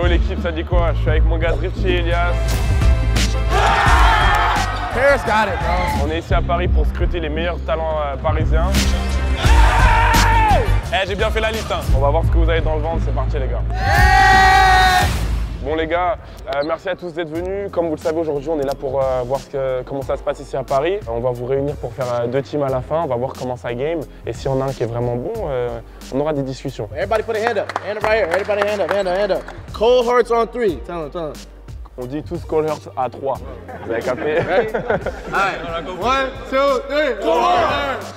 l'équipe, ça dit quoi? Je suis avec mon gars Drifty et Elias. Paris got it, bro. On est ici à Paris pour scruter les meilleurs talents parisiens. Eh, j'ai bien fait la liste, hein. On va voir ce que vous avez dans le ventre, c'est parti les gars. Bon les gars, merci à tous d'être venus. Comme vous le savez, aujourd'hui on est là pour voir comment ça se passe ici à Paris. On va vous réunir pour faire 2 teams à la fin, on va voir comment ça game. Et s'il y en a un qui est vraiment bon, on aura des discussions. Everybody put a hand up. Hand up right here. Everybody hand up, hand up, hand up. Cold hearts on 3. Tell him, tell him. On dit tous Cold Hearts à 3. Vous avez capté? Alright. 1, 2, 3.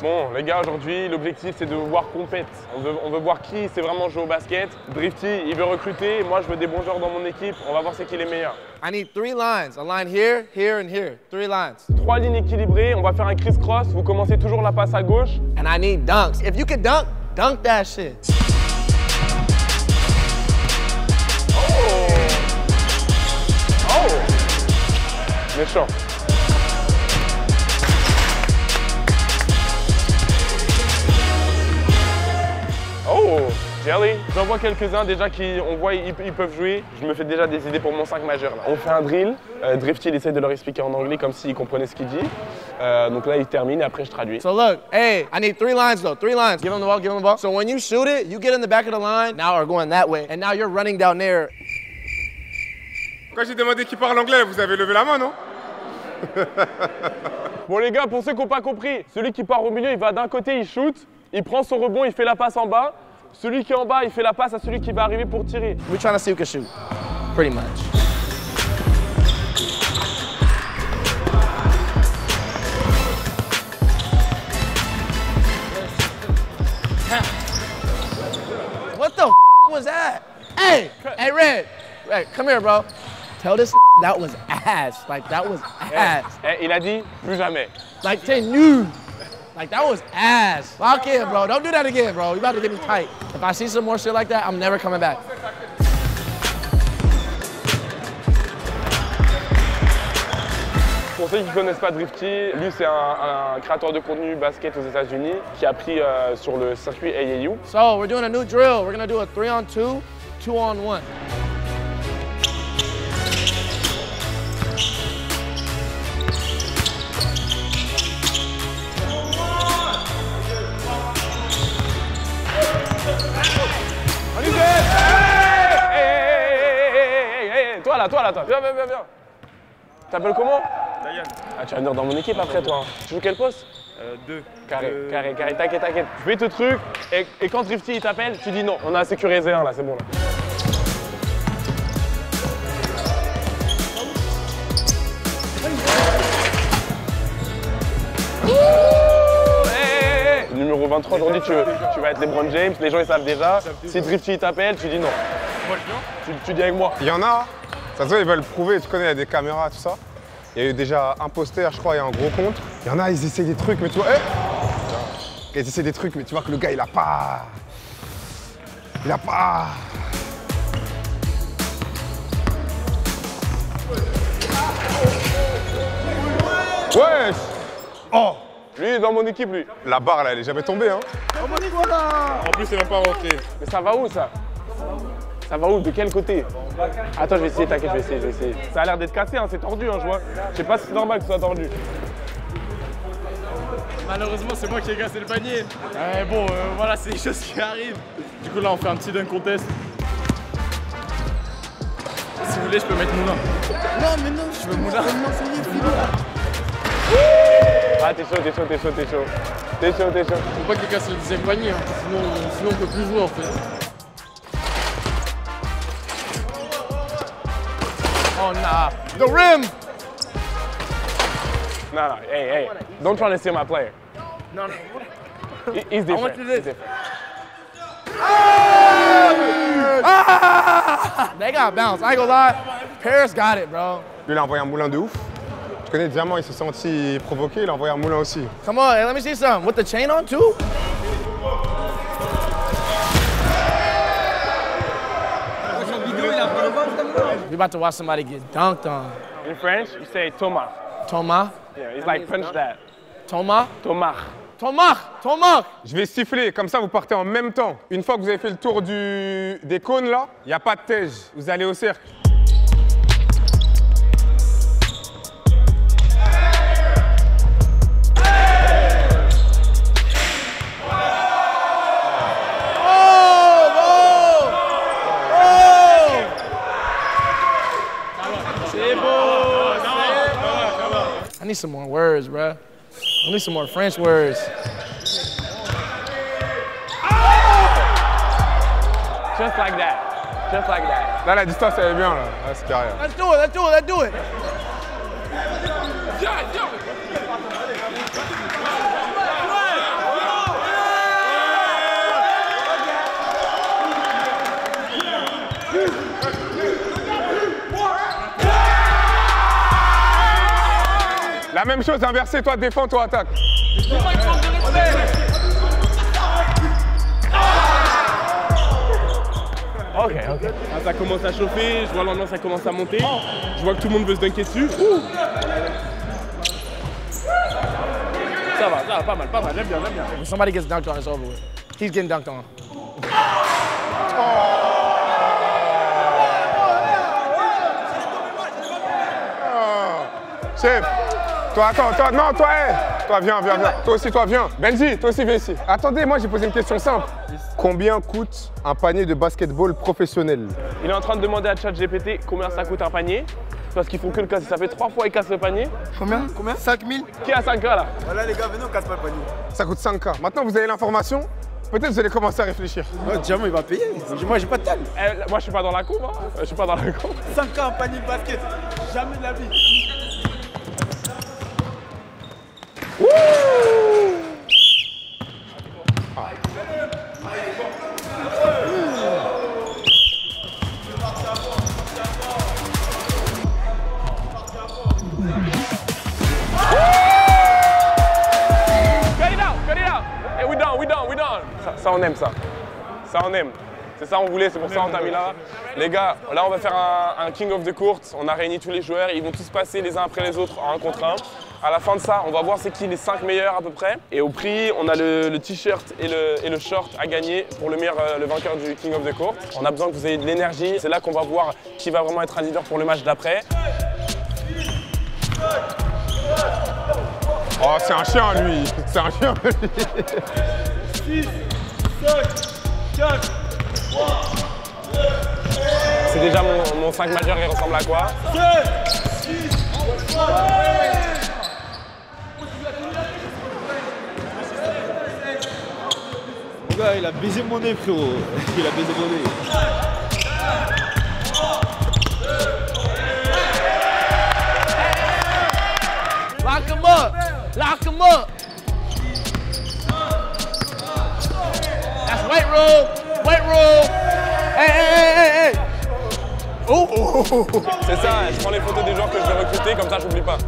Bon les gars, aujourd'hui l'objectif c'est de voir compète. On veut voir qui sait vraiment jouer au basket. Drifty, il veut recruter. Moi je veux des bons joueurs dans mon équipe. On va voir c'est qui les meilleurs. I need 3 lines. A line here, here, and here. 3 lines. 3 lignes équilibrées. On va faire un criss-cross. Vous commencez toujours la passe à gauche. And I need dunks. If you can dunk, dunk that shit. Méchant. Oh, Jelly. J'en vois quelques-uns déjà qui, on voit, ils peuvent jouer. Je me fais déjà des idées pour mon 5 majeur là. On fait un drill. Drifty, il essaie de leur expliquer en anglais comme s'il comprenait ce qu'il dit. Donc là, il termine et après, je traduis. So look, hey, I need 3 lines though, 3 lines. Give him the ball, give him the ball. So when you shoot it, you get in the back of the line, now are going that way, and now you're running down there. Quand j'ai demandé qui parle anglais, vous avez levé la main, non? Bon les gars, pour ceux qui n'ont pas compris, celui qui part au milieu, il va d'un côté, il shoot, il prend son rebond, il fait la passe en bas. Celui qui est en bas, il fait la passe à celui qui va arriver pour tirer. We're trying to see who can shoot, pretty much. What the was that? Hey, hey Red, come here, bro. Tell this that was ass. Like, that was ass. Il a dit plus jamais. Like, say new. Like, that was ass. Lock in, bro. Don't do that again, bro. You about to get me tight. If I see some more shit like that, I'm never coming back. Pour ceux qui ne connaissent pas Drifty, lui c'est un créateur de contenu basket aux États-Unis qui a pris sur le circuit AAU. So, we're doing a new drill. We're gonna do a 3-on-2, 2-on-1. Toi là, viens. T'appelles comment? Dayan. Ah, tu vas venir dans mon équipe après toi. Tu joues quel poste? 2. Carré, t'inquiète. Je fais tes trucs et quand Drifty il t'appelle, tu dis non. On a sécurisé un là, c'est bon là. Numéro 23 aujourd'hui, tu vas être LeBron James, les gens ils savent déjà. Si Drifty t'appelle, tu dis non. Moi je viens. Tu dis avec moi. Il y en a, ça se voit, ils veulent prouver, tu connais, il y a des caméras, tout ça. Il y a eu déjà un poster, je crois, il y a un gros compte. Il y en a, ils essaient des trucs, mais tu vois, ils essaient des trucs, mais tu vois que le gars, il a pas. Wesh! Oh! Lui il est dans mon équipe, lui. La barre, là, elle est jamais tombée, hein. En plus, c'est même pas rentré. Mais ça va où, ça? Ça va où? De quel côté? Attends, je vais essayer, t'inquiète, je vais essayer. Ça a l'air d'être cassé, hein, c'est tordu, hein, je vois. Je sais pas si c'est normal que ce soit tordu. Malheureusement, c'est moi qui ai cassé le panier. Bon, voilà, c'est des choses qui arrivent. Du coup, là, on fait un petit dunk contest. Si vous voulez, je peux mettre Moulin. Non, mais non, je veux Moulin. Ah, t'es chaud. Faut pas qu'il casse le deuxième panier, hein. Sinon on peut plus jouer en fait. Oh, nah. The rim! No, hey. Don't try to steal my player. No. He's different. I want you to do this. They got bounce. I ain't gonna lie. Paris got it, bro. Lui, il a envoyé un moulin de ouf. Tu connais, Diamant, il s'est senti provoqué, il a envoyé un moulin aussi. Come on, hey, let me see some. With the chain on, too? We about to watch somebody get dunked on. In French, you say Thomas. Thomas? Yeah, it's like French that. Thomas? Thomas. ton marque. Je vais siffler, comme ça vous partez en même temps. Une fois que vous avez fait le tour des cônes là, il n'y a pas de tège. Vous allez au cercle. I need some more words, bruh. I need some more French words. Just like that. Just like that. Là, la distance, elle est bien, là. Ah, c'est carré. Let's do it, let's do it, let's do it. La même chose inversée, toi défends, toi attaque. Ok. Ah, ça commence à chauffer, je vois l'ambiance, ça commence à monter. Je vois que tout le monde veut se dunker dessus. Ça va, pas mal, j'aime bien. When somebody gets dunked on, it's over with. He's getting dunked on. Chef, toi, attends, non, toi, toi, viens. Toi aussi, viens. Benji, toi aussi, viens ici. Attendez, moi, j'ai posé une question simple. Combien coûte un panier de basketball professionnel? Il est en train de demander à ChatGPT combien ça coûte un panier. Parce qu'ils font que le casser. Ça fait 3 fois qu'ils cassent le panier. Combien 5 000. Qui a 5K là? Voilà les gars, venez, on casse pas le panier. Ça coûte 5K. Maintenant, vous avez l'information. Peut-être vous allez commencer à réfléchir. Ouais, Diamant, il va payer. Moi, j'ai pas de table. Moi, je suis pas dans la cour, hein. Je suis pas dans la cour. 5K un panier de basket. Jamais de la vie. Cut it out. Hey, we done. Ça, on aime ça. Ça, on aime. C'est ça on voulait, c'est pour ça on t'a mis là. Les gars, là on va faire un King of the Court. On a réuni tous les joueurs, ils vont tous passer les uns après les autres en 1 contre 1. À la fin de ça, on va voir c'est qui les 5 meilleurs à peu près. Et au prix, on a le t-shirt et le short à gagner pour le vainqueur du King of the Court. On a besoin que vous ayez de l'énergie. C'est là qu'on va voir qui va vraiment être un leader pour le match d'après. Oh, c'est un chien, lui. C'est un chien, lui. 6, 5, 4, 3, 2, C'est déjà mon 5 majeur, il ressemble à quoi? 7, 6, 5, Mon gars, il a baisé mon nez, frérot. Il a baisé mon nez. Lock him up. Lock him up. That's weight room. Weight room. Hey. Oh. C'est ça, je prends les photos des joueurs que je vais recruter, comme ça j'oublie pas.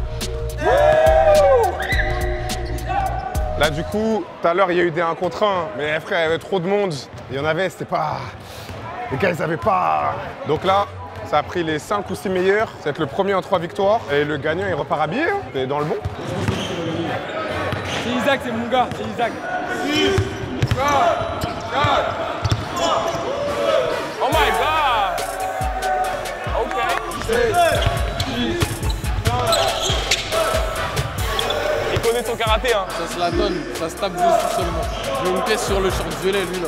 Là, du coup, tout à l'heure, il y a eu des 1 contre 1. Mais frère, il y avait trop de monde. Il y en avait, c'était pas... Les gars, ils avaient pas... Donc là, ça a pris les 5 ou 6 meilleurs. Ça va être le premier en 3 victoires. Et le gagnant, il repart habillé. Hein. T'es dans le bon. C'est Isaac, c'est mon gars, c'est Isaac. 6, 4, 4, Oh my god! Ok. Il connaît son karaté, hein. Ça se la donne, ça se tape dessus seulement. Je mets une pièce sur le short violet, lui là.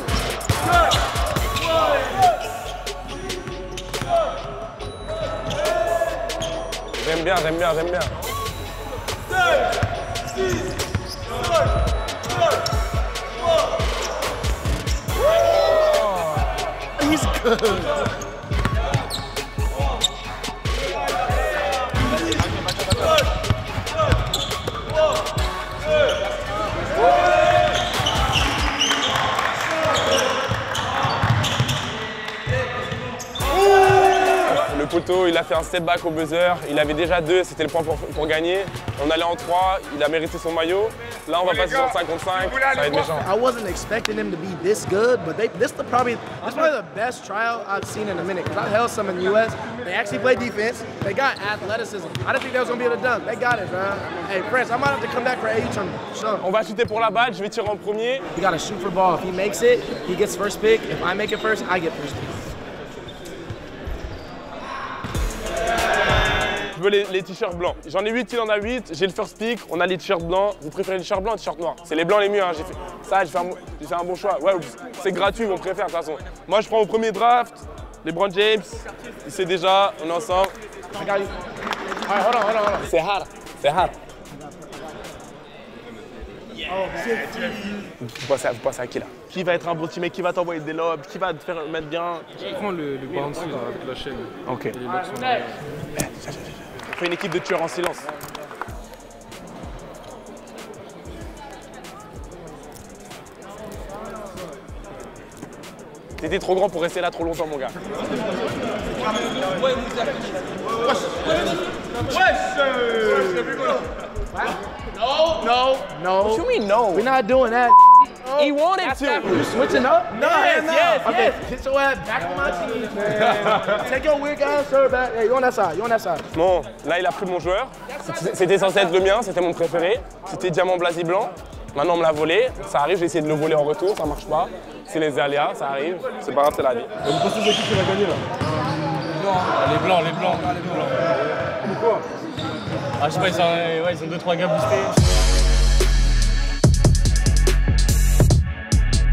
J'aime bien. 7, 6, 5, 4, 3. He's good. Le photo, il a fait un step back au buzzer. Il avait déjà 2, c'était le point pour gagner. On allait en 3, il a mérité son maillot. Là, on va passer sur 5 contre 5, ça va être méchant. I wasn't expecting him to be this good, but this is probably the best tryout I've seen in a minute. Because I held some in the U.S. They actually play defense. They got athleticism. I didn't think they was gonna be able to dunk. They got it, man. Hey, Prince, I might have to come back for AU tournament. Sure. On va shooter pour la balle, je vais tirer en premier. You gotta shoot for ball. If he makes it, he gets first pick. If I make it first, I get first pick. Je veux les t-shirts blancs. J'en ai 8, il en a 8. J'ai le first pick, on a les t-shirts blancs. Vous préférez les t-shirts blancs ou les t-shirts noirs? C'est les blancs les mieux, hein. J'ai fait un bon choix. Ouais, c'est gratuit, on préfère de toute façon. Moi, je prends au premier draft, LeBron James. Il sait déjà, on est ensemble. I got you. All right, hold on. C'est hard, c'est hard. Vous pensez à qui là? Qui va être un bon teammate, qui va t'envoyer des lobes, qui va te faire mettre bien? Je prends le bouncy avec la chaîne. Ok. Et les lobes sont derrière. On fait une équipe de tueurs en silence. T'étais trop grand pour rester là trop longtemps, mon gars. No. What you mean no? We're not doing that. He wanted to. You switching up? Yes. Okay, get your ass back on my team, man. Take your weird ass shirt back. Hey, you on that side. Bon, là il a pris mon joueur. C'était censé être le mien, c'était mon préféré. C'était Diamant Blasi Blanc. Maintenant on me l'a volé. Ça arrive, j'ai essayé de le voler en retour, ça marche pas. C'est les aléas, ça arrive. C'est pas grave, c'est la vie. Vous pensez c'est qui va gagner là? Les blancs. Pourquoi? Ah, je sais pas, ils ont 2-3 gars boostés.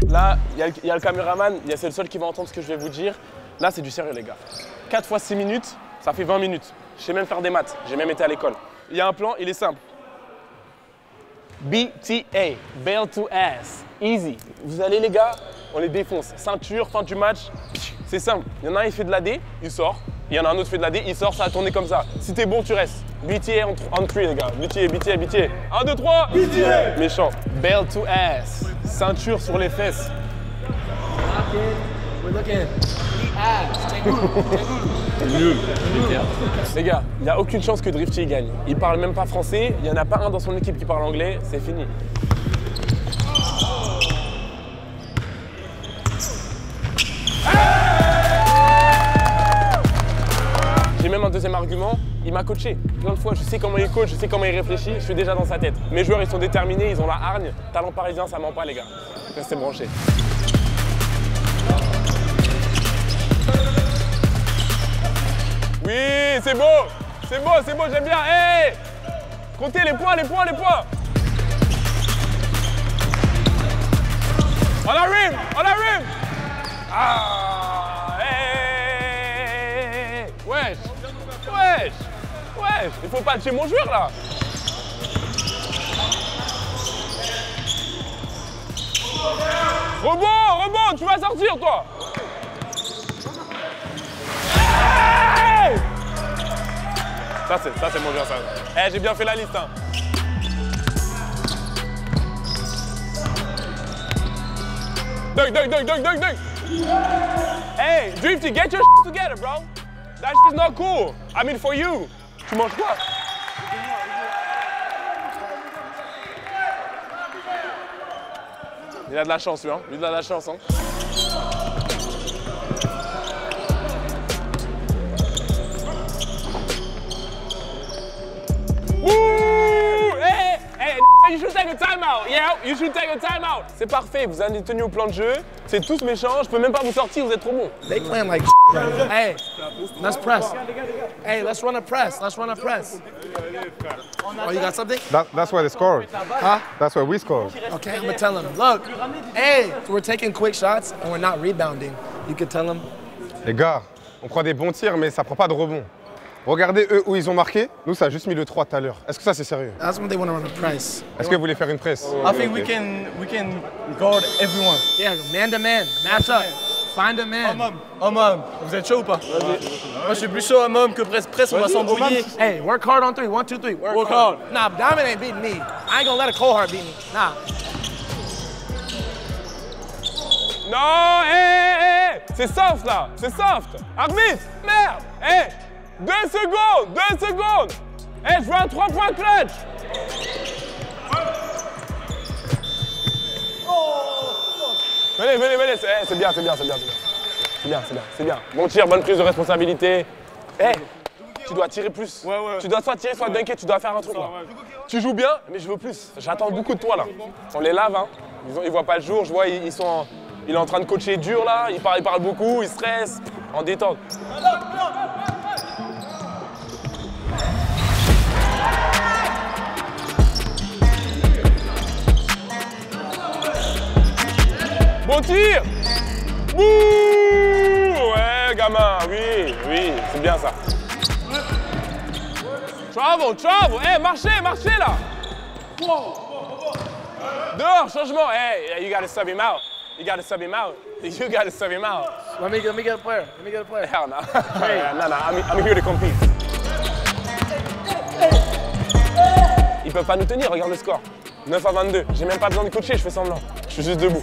Là, il y a le caméraman, c'est le seul qui va entendre ce que je vais vous dire. Là, c'est du sérieux, les gars. 4 fois 6 minutes, ça fait 20 minutes. Je sais même faire des maths, j'ai même été à l'école. Il y a un plan, il est simple. BTA, Bail to Ass, easy. Vous allez, les gars, on les défonce. Ceinture, fin du match, c'est simple. Il y en a un, il fait de la D, il sort. Il y en a un autre qui fait de la D, il sort, ça a tourné comme ça. Si t'es bon, tu restes. BTA on 3, les gars. BTA. 1, 2, 3. BTA. Méchant. Bail to Ass. Ceinture sur les fesses. We're looking. Les gars, il n'y a aucune chance que Drifty gagne. Il parle même pas français, il n'y en a pas un dans son équipe qui parle anglais, c'est fini. J'ai même un deuxième argument, il m'a coaché plein de fois, je sais comment il coach, je sais comment il réfléchit, je suis déjà dans sa tête. Mes joueurs ils sont déterminés, ils ont la hargne, talent parisien ça ment pas les gars. Restez branchés. Oui, c'est beau, j'aime bien. Hey, comptez les points. On arrive. Ah, hey. Wesh. Il faut pas tuer mon joueur là. Rebond, tu vas sortir toi. Hey, ça c'est mon joueur ça. Eh, j'ai bien fait la liste hein. Dunk. Hey, Drifty, get your shit together, bro. That shit's not cool. I mean for you. Tu manges quoi? Il a de la chance, lui, hein. Il a de la chance, hein. You should take a timeout. Yeah, you should take a timeout. C'est parfait, vous avez tenu au plan de jeu. C'est tous méchants, je peux même pas vous sortir, vous êtes trop bons. They playing like Hey, let's press. Hey, let's run a press. Oh, you got something? That's why they scored. Huh? That's why we scored. Okay, I'm gonna tell him. Look, hey, we're taking quick shots and we're not rebounding. You could tell him. Les gars, on prend des bons tirs, mais ça prend pas de rebond. Regardez eux où ils ont marqué. Nous, ça a juste mis le 3 tout à l'heure. Est-ce que ça, c'est sérieux? That's when they want to run a press. Est-ce que vous voulez faire une presse? I think we can guard everyone. Yeah, man to man, match up. Find a man. Homme. Vous êtes chaud ou pas? Moi, je suis plus chaud homme que presse, on va s'embrouiller. Hey, work hard on 3. 1, 2, 3. Work hard. Nah, Diamond ain't beating me. I ain't gonna let a cold heart beat me. Nah. Non, c'est soft là, c'est soft. Arbitre, merde. 2 secondes, 2 secondes. Eh, je veux un 3 points clutch. Venez, venez, venez. C'est bien, c'est bien, c'est bien, c'est bien. C'est bien, c'est bien, c'est bien. Bon tir, bonne prise de responsabilité. Eh, tu dois tirer plus. Ouais, ouais. Tu dois soit tirer, soit dunker, tu dois faire un truc là. Tu joues bien, mais je veux plus. J'attends beaucoup de toi là. On les lave, hein. Ils voient pas le jour, je vois, il est en train de coacher dur là, il parle beaucoup, il stresse, en détente. Bon tir! Bouh! Ouais, gamin, oui, oui, c'est bien ça. Travel, travel! Eh, marchez, marchez là! Dehors, changement! Hey, you gotta sub him out. You gotta sub him out. You gotta sub him out. Let me get a player. Let me get a player. Hell no. I'm here to compete. Ils peuvent pas nous tenir, regarde le score. 9 à 22. J'ai même pas besoin de coacher, je fais semblant. Je suis juste debout.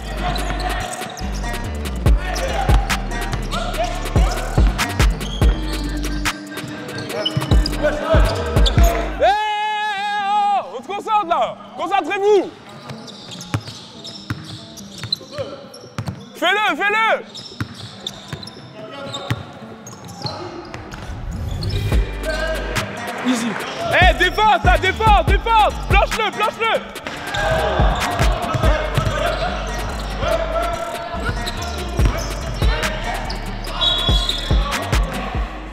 On se concentre là. Concentrez-vous. Fais-le, fais-le. Easy. Eh, défense là, défense, défense. Planche-le, planche-le.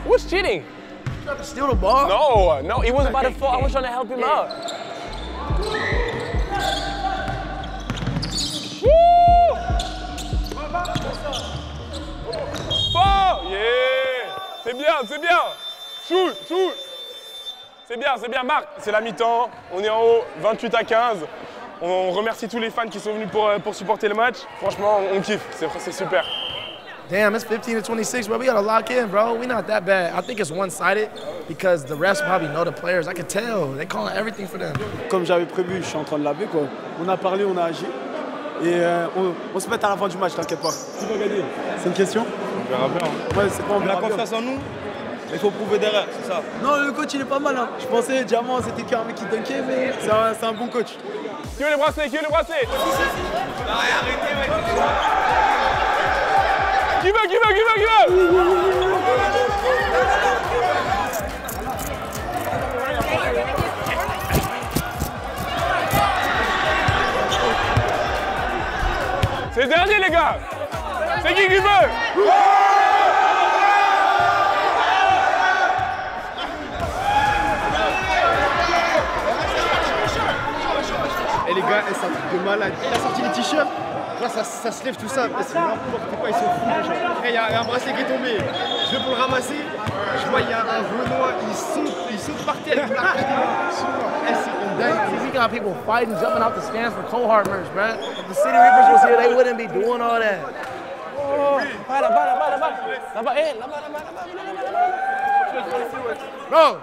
Who's cheating? Steal the ball? No, no, he was about to fall. I was trying to help him out. Woo! Fort! Yeah! C'est bien, c'est bien. Shoot, shoot. C'est bien, Marc. C'est la mi-temps. On est en haut, 28 à 15. On remercie tous les fans qui sont venus pour supporter le match. Franchement, on kiffe. C'est super. Damn, it's 15 to 26, bro. We gotta lock in, bro. We're not that bad. I think it's one-sided because the refs probably know the players. I can tell. They calling everything for them. Comme j'avais prévu, je suis en train de laver, quoi. On a parlé, on a agi. Et on se met à la fin du match, t'inquiète pas. Qui va gagner? C'est une question? On verra bien. Ouais, c'est pas, on a confiance en nous. Il faut prouver derrière, c'est ça. Non, le coach, il est pas mal. Hein. Je pensais, Diamant, c'était qu'un mec qui dunkait, mais c'est un bon coach. Qui veut les bracelets? Qui veut les bracelets? Qui veut? C'est le dernier, les gars. C'est qui veut? Et les gars, c'est un truc de malade. Il a sorti les t-shirts. Là, ça se lève tout ça. C'est n'importe quoi, ils sont fous les gens. Après, il y a un bracelet qui est tombé. Je vais pour le ramasser. Je vois, il y a un Renoir, il saute par terre. C'est dingue. We got people fighting, jumping out the stands for Cohart merch, man. If the City Reapers was here, they wouldn't be doing all that. Oh, là-bas. Bro,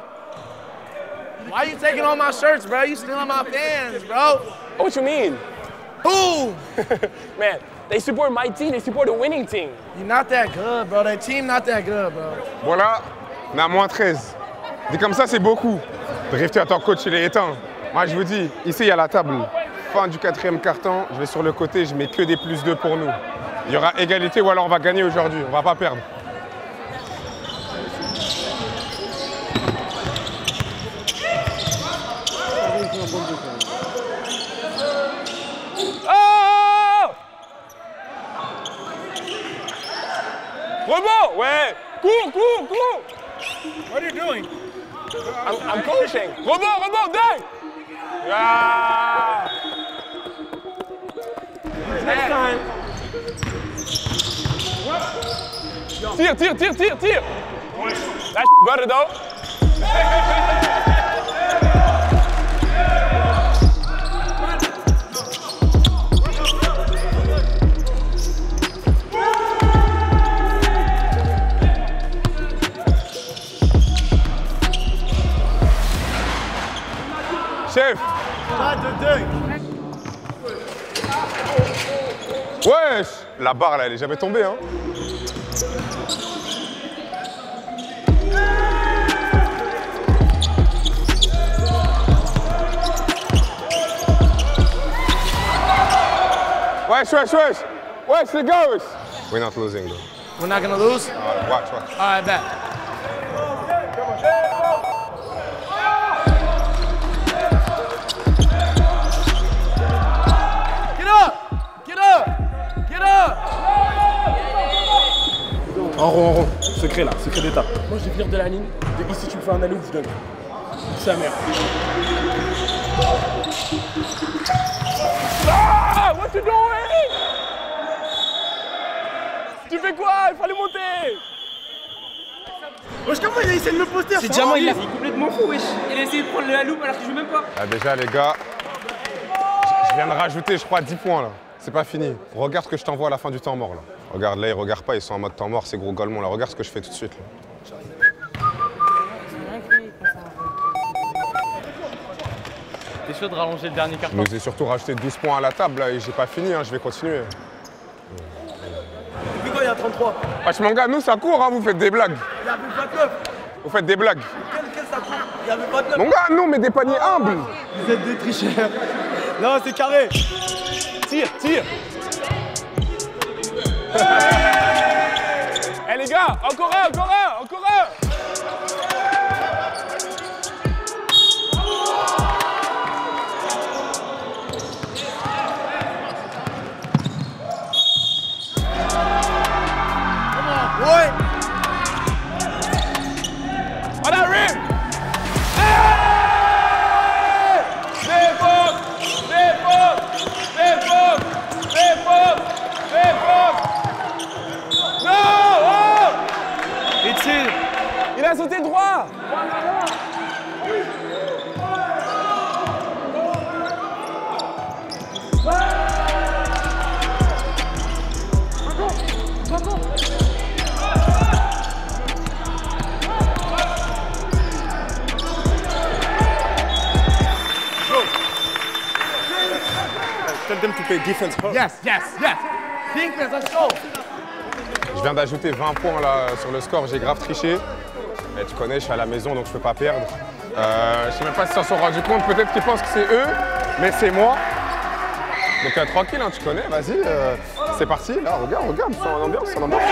why you taking all my shirts, bro? You stealing my fans, bro. What you mean? Who? Man, they support my team, they support the winning team. You're not that good, bro. That team not that good, bro. Voilà, on est à moins 13. Dit comme ça, c'est beaucoup. Drifty, ton coach, il est éteint. Moi, je vous dis, ici, il y a la table. Fin du 4e quart-temps, je vais sur le côté, je mets que des +2 pour nous. Il y aura égalité ou alors on va gagner aujourd'hui, on va pas perdre. Rebond, ouais. Cours. What are you doing? I'm coaching. Rebond, dingue. Ah. Next time. Tire. That's better though. Chef. Pas de dunk. Wesh, la barre là, elle est jamais tombée, hein. Wesh, wesh, wesh. Wesh, les gars, wesh. We're not losing, though. We're not gonna lose? Watch, watch. All right, bet. Get up! Get up! Get up! En rond, secret là, secret d'étape. Moi je vais venir de la ligne, de ici tu me fais un alley ou je donne. Sa mère. Ah! What you doing? Tu fais quoi? Il fallait monter! Wesh, comment il a essayé de me poster? C'est Diamant, il a fait complètement fou, wesh. Il a essayé de prendre la loupe alors que je joue même pas. Ah, déjà, les gars, je viens de rajouter, je crois, 10 points là. C'est pas fini. Regarde ce que je t'envoie à la fin du temps mort là. Regarde, là, ils regardent pas, ils sont en mode temps mort, ces gros golemons là. Regarde ce que je fais tout de suite là. T'es chaud de rallonger le dernier carton? Je nous ai surtout rajouté 12 points à la table là et j'ai pas fini, hein, je vais continuer. Depuis quand il y a 33? Wesh, mon gars, nous ça court, hein, vous faites des blagues. Il y avait 29. Vous faites des blagues. Quel ça court? Il y avait 29. Mon gars, nous, mais des paniers humbles. Vous êtes des tricheurs. Non, c'est carré. Tire, tire! Eh les gars, encore un, encore un, encore un! Boy! On arrive! Hey! Défense! Défense! Défense! Défense! Défense! Non! Oh! Il a sauté droit! Tell them to play defense. Yes, yes, yes. Defense, let's go. Je viens d'ajouter 20 points là sur le score, j'ai grave triché. Et tu connais, je suis à la maison donc je peux pas perdre. Je sais même pas s'ils s'en sont rendus compte, peut-être qu'ils pensent que c'est eux, mais c'est moi. Donc tranquille, hein, tu connais, vas-y, c'est parti. Là, regarde, regarde, c'est en ambiance, c'est en ambiance.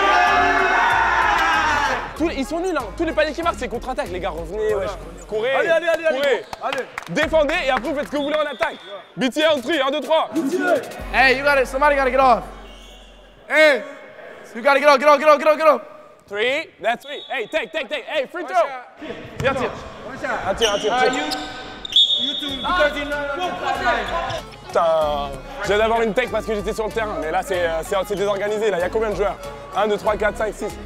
Ils sont nuls, hein. Tous les paniers qui marquent, c'est contre-attaque, les gars. Revenez, wesh. Courez. Allez, allez, allez, courez. allez. Défendez et après vous faites ce que vous voulez en attaque. BT on 3, 1, 2, 3. Hey, you got it. Somebody gotta get off. Hey, you gotta get off, get off, get off, get off, get off. 3, that's 3. Hey, take. Hey, free throw. Viens, tire. Un tir. Putain, je viens d'avoir une tech parce que j'étais sur le terrain. Mais là, c'est désorganisé. Là, il y a combien de joueurs? 1, 2, 3, 4, 5, 6.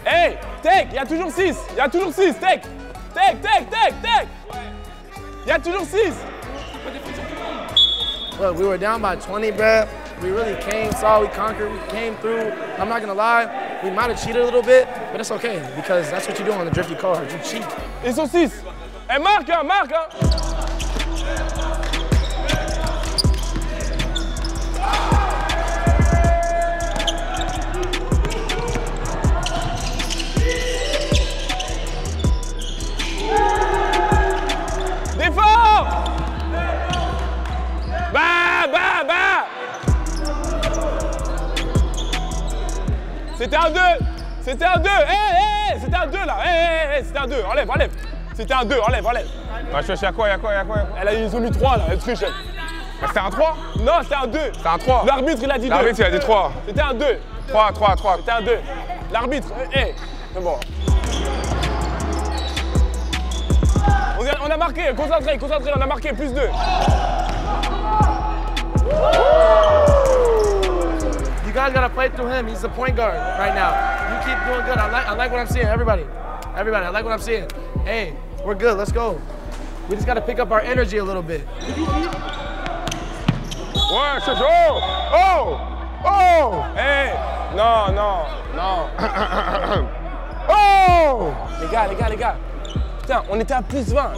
Hey, tech, il y a toujours 6. Il y a toujours 6, tech. Tech. Il y a toujours 6. Look, we were down by 20, bruh. We really saw, we conquered, we came through. I'm not gonna lie, we might have cheated a little bit, but it's okay because that's what you do on the drifty card. You cheat. Ils sont 6. Eh, marque, hein. Défends! Bah! C'était un 2! C'était un 2! Hey! C'était un 2 là! Hey! C'était un 2! Enlève! C'était un 2, enlève! Wesh, y'a quoi? Ils ont mis 3 là, elle triche. C'était un 3? Non, c'était un 2! C'était un 3. L'arbitre il a dit 2! L'arbitre il a dit 3. C'était un 2! 3. C'était un 2! L'arbitre, c'est bon. On a marqué, concentré, on a marqué, plus 2. You guys gotta play through him. He's the point guard right now. You keep doing good. I like what I'm seeing. Everybody, I like what I'm seeing. Hey, we're good. Let's go. We just gotta pick up our energy a little bit. Ouais, c'est chaud. Oh! Hey! Non! Oh! Les gars! Putain, on était à plus 20.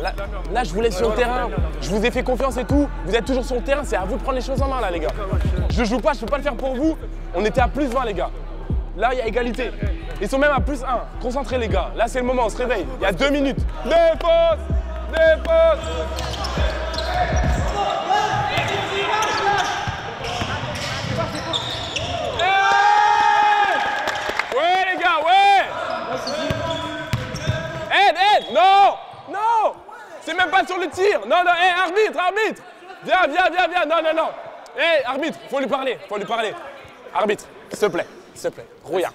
Là, je vous laisse sur le terrain. Je vous ai fait confiance et tout. Vous êtes toujours sur le terrain. C'est à vous de prendre les choses en main, là, les gars. Je joue pas, je peux pas le faire pour vous. On était à plus 20, les gars. Là, il y a égalité. Ils sont même à plus 1. Concentrez, les gars. Là, c'est le moment, on se réveille. Il y a 2 minutes. Défense! même pas sur le tir. Non, non, hé, arbitre, arbitre. Viens, viens, viens, viens. Non, non, non. Hé, arbitre, faut lui parler, faut lui parler. Arbitre, s'il te plaît, regarde.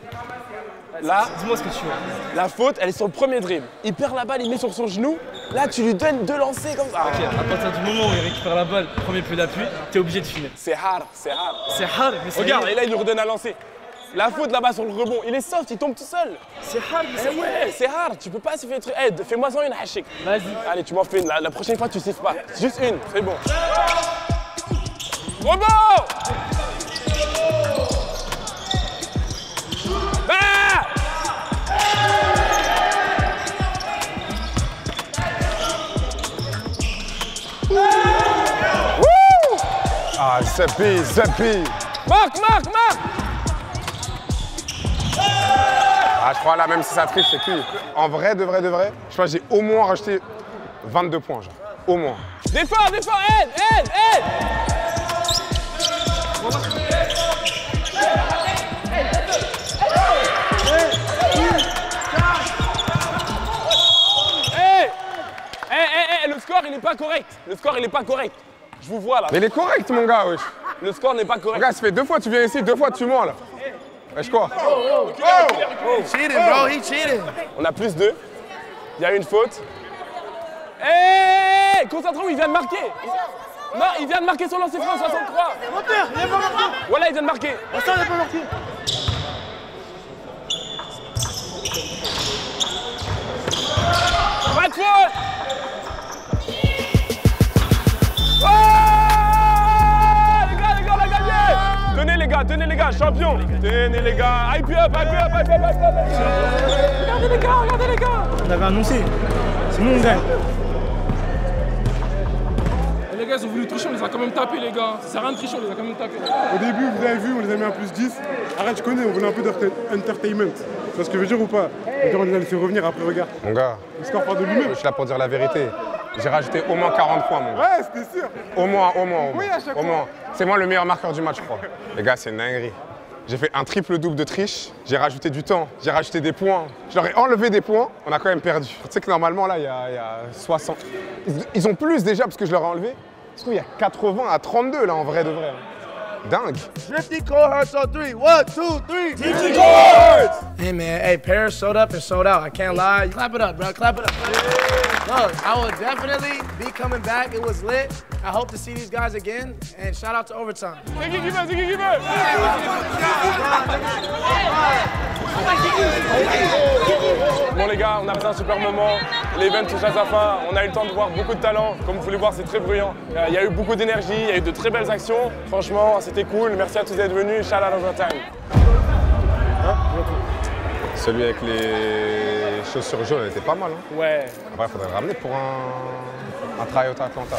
Là, dis-moi ce que tu veux. La faute, elle est sur le premier dribble. Il perd la balle, il met sur son genou. Là, tu lui donnes 2 lancers comme ça. Ok, à partir du moment où il récupère la balle, premier peu d'appui, t'es obligé de finir. C'est hard, c'est hard. C'est hard, mais c'est Regarde, et là, il lui redonne un lancer. La faute là-bas sur le rebond, il est soft, il tombe tout seul. C'est hard, mais Eh ouais, c'est hard, tu peux pas se faire truc. Hey, fais-moi-en une hachik. Vas-y. Allez, tu m'en fais une. La prochaine fois, tu siffles pas. Juste une, c'est bon. Rebond! Ah! Ah, Zeppi. Marc! Ah, je crois là, même si ça triche, c'est cuit. En vrai, de vrai, je crois que j'ai au moins rajouté 22 points, genre. Au moins. Défends, aide! Le score, il n'est pas correct. Je vous vois là. Mais il est correct, mon gars, wesh. Le score n'est pas correct. Regarde, ça fait 2 fois tu viens ici, 2 fois tu mens, là. Wesh, quoi? He cheated, bro. He cheated. On a plus 2. Il y a une faute. Hé! Concentrons, il vient de marquer. Non, il vient de marquer son lancer franc 63. Voilà, il vient de marquer. Ça, il a pas marqué. Pas de faute! Oh! Les gars, on a gagné! Tenez les gars, champion! Tenez les gars, hype up! Regardez les gars! On avait annoncé. C'est nous, on gagne. Les gars, ils ont voulu tricher, on les a quand même tapés, les gars. Ça sert à rien de tricher, on les a quand même tapés. Au début, vous avez vu, on les a mis à plus 10. Arrête, je connais, on voulait un peu d'entertainment. Tu vois ce que je veux dire ou pas? Et on les a laissé revenir après, regarde. Mon gars, Le score part de lui-même. je suis là pour dire la vérité. J'ai rajouté au moins 40 points, mon gars. Ouais, c'était sûr. Au moins. Oui, à chaque Au fois. moins. C'est moi le meilleur marqueur du match, je crois. Les gars, c'est une dinguerie. J'ai fait un triple-double de triche, j'ai rajouté du temps, j'ai rajouté des points. Je leur ai enlevé des points, on a quand même perdu. Tu sais que normalement, là, il y a 60. Ils ont plus déjà parce que je leur ai enlevé. Parce qu'il y a 80 à 32, là, en vrai de vrai. Dingue. Drifty cohorts on 3. 1, 2, 3. Drifty cohorts! Hey man, hey, Paris sold up and sold out. I can't lie. Clap it up, bro. Clap it up. Look, I will definitely be coming back. It was lit. I hope to see these guys again. And shout out to Overtime. C'est qui veut? Bon les gars, on a passé un super moment. L'event touche à sa fin. On a eu le temps de voir beaucoup de talent. Comme vous pouvez voir, c'est très bruyant. Il y a eu beaucoup d'énergie, il y a eu de très belles actions. Franchement, c'était cool. Merci à tous d'être venus. Shout out Overtime. Celui avec les chaussures jaunes était pas mal. Hein. Ouais. Après, il faudrait le ramener pour un tryout à Atlanta.